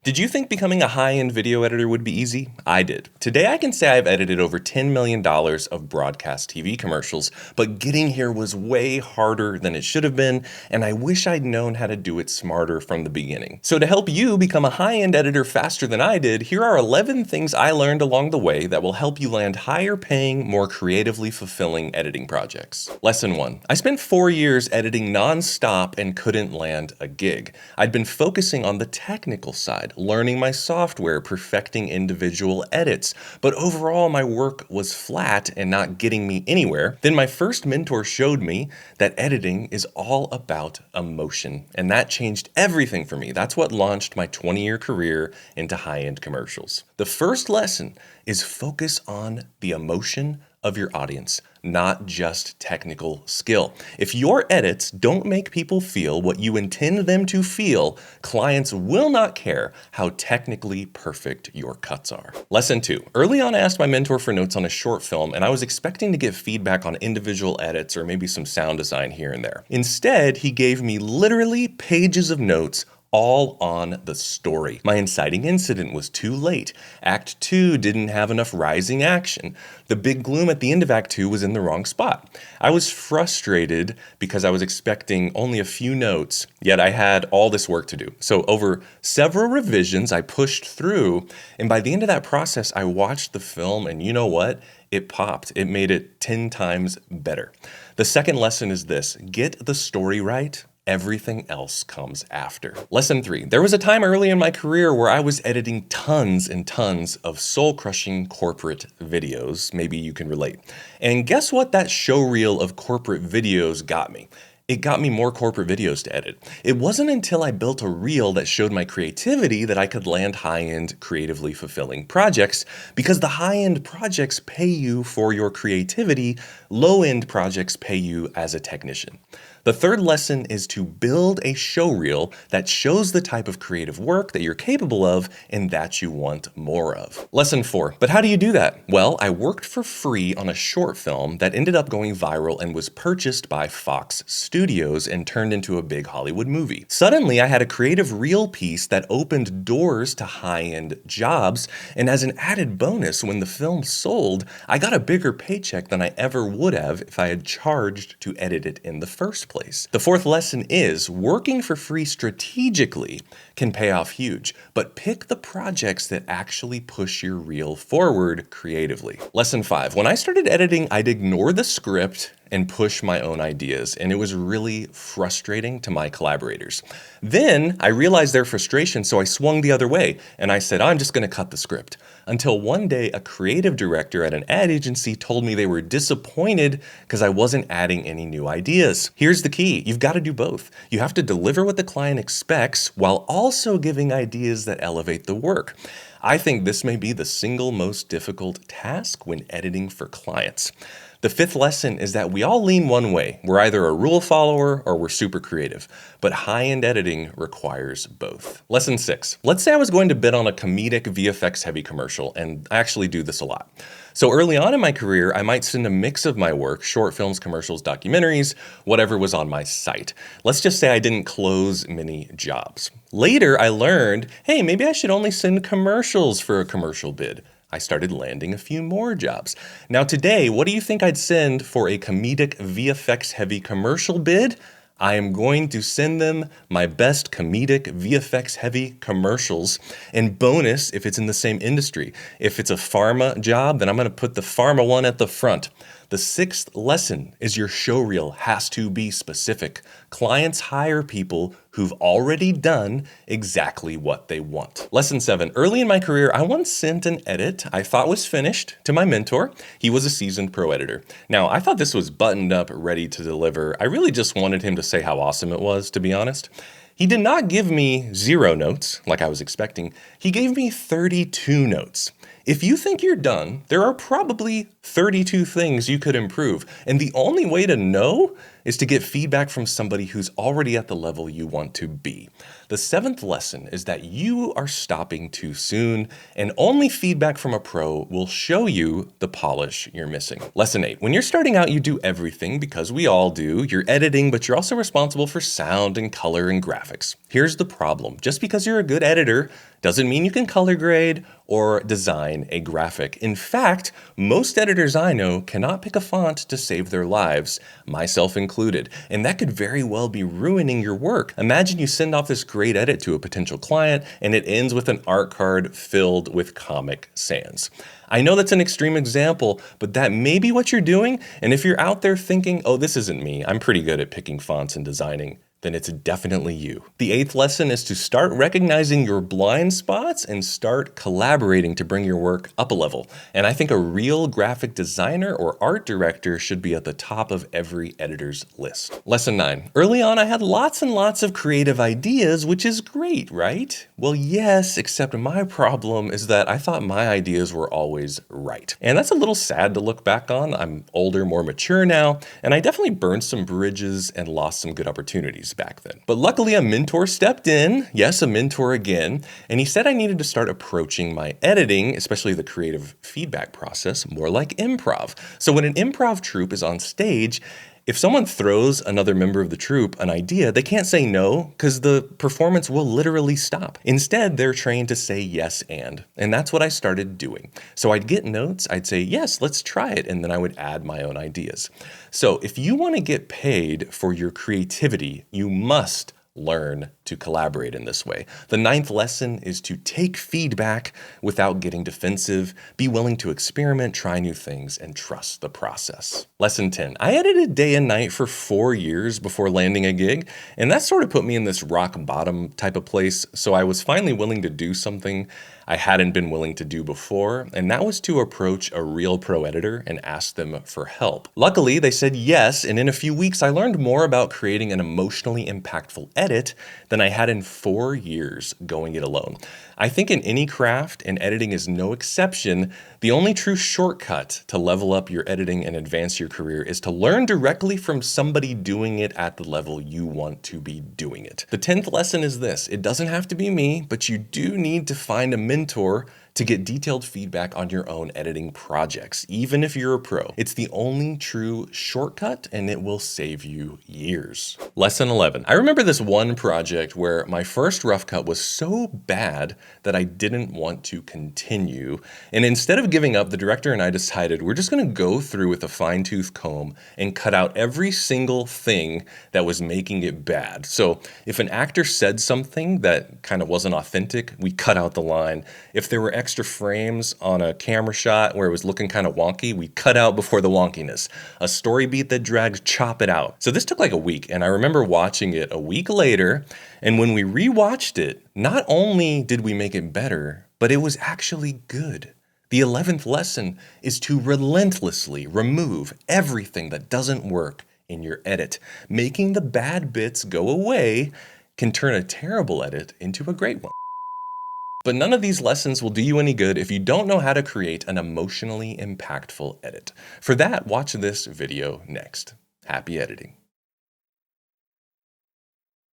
Did you think becoming a high-end video editor would be easy? I did. Today I can say I've edited over $10 million of broadcast TV commercials, but getting here was way harder than it should have been, and I wish I'd known how to do it smarter from the beginning. So to help you become a high-end editor faster than I did, here are 11 things I learned along the way that will help you land higher-paying, more creatively fulfilling editing projects. Lesson 1. I spent 4 years editing non-stop and couldn't land a gig. I'd been focusing on the technical side, learning my software, perfecting individual edits, but overall my work was flat and not getting me anywhere. Then my first mentor showed me that editing is all about emotion, and that changed everything for me. That's what launched my 20-year career into high-end commercials. The first lesson is focus on the emotion of your audience, not just technical skill. If your edits don't make people feel what you intend them to feel, clients will not care how technically perfect your cuts are. Lesson 2. Early on, I asked my mentor for notes on a short film, and I was expecting to get feedback on individual edits or maybe some sound design here and there. Instead, he gave me literally pages of notes all on the story. My inciting incident was too late. Act 2 didn't have enough rising action. The big gloom at the end of Act 2 was in the wrong spot. I was frustrated because I was expecting only a few notes, yet I had all this work to do. So over several revisions, I pushed through, and by the end of that process, I watched the film, and you know what? It popped. It made it 10 times better. The second lesson is this: get the story right. Everything else comes after. Lesson 3. There was a time early in my career where I was editing tons and tons of soul-crushing corporate videos. Maybe you can relate. And guess what that showreel of corporate videos got me? It got me more corporate videos to edit. It wasn't until I built a reel that showed my creativity that I could land high-end, creatively fulfilling projects, because the high-end projects pay you for your creativity, low-end projects pay you as a technician. The third lesson is to build a show reel that shows the type of creative work that you're capable of and that you want more of. Lesson 4. But how do you do that? Well, I worked for free on a short film that ended up going viral and was purchased by Fox Studios and turned into a big Hollywood movie. Suddenly, I had a creative reel piece that opened doors to high-end jobs, and as an added bonus, when the film sold, I got a bigger paycheck than I ever would have if I had charged to edit it in the first place. The fourth lesson is working for free strategically can pay off huge, but pick the projects that actually push your reel forward creatively. Lesson 5. When I started editing, I'd ignore the script and push my own ideas, and it was really frustrating to my collaborators. Then I realized their frustration, so I swung the other way, and I said, I'm just gonna cut the script. Until one day, a creative director at an ad agency told me they were disappointed because I wasn't adding any new ideas. Here's the key: you've got to do both. You have to deliver what the client expects while also giving ideas that elevate the work. I think this may be the single most difficult task when editing for clients. The fifth lesson is that we all lean one way. We're either a rule follower or we're super creative, but high-end editing requires both. Lesson 6. Let's say I was going to bid on a comedic VFX-heavy commercial, and I actually do this a lot. So early on in my career, I might send a mix of my work, short films, commercials, documentaries, whatever was on my site. Let's just say I didn't close many jobs. Later, I learned, hey, maybe I should only send commercials for a commercial bid. I started landing a few more jobs. Now today, what do you think I'd send for a comedic VFX-heavy commercial bid? I am going to send them my best comedic VFX-heavy commercials, and bonus if it's in the same industry. If it's a pharma job, then I'm going to put the pharma one at the front. The sixth lesson is your show reel has to be specific. Clients hire people who've already done exactly what they want. Lesson 7. Early in my career, I once sent an edit I thought was finished to my mentor. He was a seasoned pro editor. Now, I thought this was buttoned up, ready to deliver. I really just wanted him to say how awesome it was, to be honest. He did not give me 0 notes, like I was expecting. He gave me 32 notes. If you think you're done, there are probably 32 things you could improve, and the only way to know is to get feedback from somebody who's already at the level you want to be. The seventh lesson is that you are stopping too soon, and only feedback from a pro will show you the polish you're missing. Lesson 8. When you're starting out, you do everything, because we all do. You're editing, but you're also responsible for sound and color and graphics. Here's the problem. Just because you're a good editor Doesn't mean you can color grade or design a graphic. In fact, most editors I know cannot pick a font to save their lives, myself included, and that could very well be ruining your work. Imagine you send off this great edit to a potential client and it ends with an art card filled with Comic Sans. I know that's an extreme example, but that may be what you're doing, and if you're out there thinking, oh, this isn't me, I'm pretty good at picking fonts and designing, then it's definitely you. The 8th lesson is to start recognizing your blind spots and start collaborating to bring your work up a level. And I think a real graphic designer or art director should be at the top of every editor's list. Lesson 9. Early on, I had lots and lots of creative ideas, which is great, right? Well, yes, except my problem is that I thought my ideas were always right. And that's a little sad to look back on. I'm older, more mature now, and I definitely burned some bridges and lost some good opportunities back then. But luckily a mentor stepped in, yes, a mentor again, and he said I needed to start approaching my editing, especially the creative feedback process, more like improv. So when an improv troupe is on stage, if someone throws another member of the troupe an idea, they can't say no because the performance will literally stop. Instead, they're trained to say yes and that's what I started doing. So I'd get notes, I'd say, yes, let's try it, and then I would add my own ideas. So if you want to get paid for your creativity, you must learn to collaborate in this way. The 9th lesson is to take feedback without getting defensive, be willing to experiment, try new things, and trust the process. Lesson 10. I edited day and night for 4 years before landing a gig, and that sort of put me in this rock bottom type of place, so I was finally willing to do something I hadn't been willing to do before, and that was to approach a real pro editor and ask them for help. Luckily, they said yes, and in a few weeks I learned more about creating an emotionally impactful edit than I had in 4 years going it alone. I think in any craft, and editing is no exception, the only true shortcut to level up your editing and advance your career is to learn directly from somebody doing it at the level you want to be doing it. The 10th lesson is this: it doesn't have to be me, but you do need to find a mentor to get detailed feedback on your own editing projects, even if you're a pro. It's the only true shortcut, and it will save you years. Lesson 11. I remember this one project where my first rough cut was so bad that I didn't want to continue. And instead of giving up, the director and I decided we're just gonna go through with a fine-tooth comb and cut out every single thing that was making it bad. So if an actor said something that kind of wasn't authentic, we cut out the line. If there were extra frames on a camera shot where it was looking kind of wonky, we cut out before the wonkiness. A story beat that dragged, chop it out. So this took like a week, and I remember watching it a week later, and when we rewatched it, not only did we make it better, but it was actually good. The 11th lesson is to relentlessly remove everything that doesn't work in your edit. Making the bad bits go away can turn a terrible edit into a great one. But none of these lessons will do you any good if you don't know how to create an emotionally impactful edit. For that, watch this video next. Happy editing.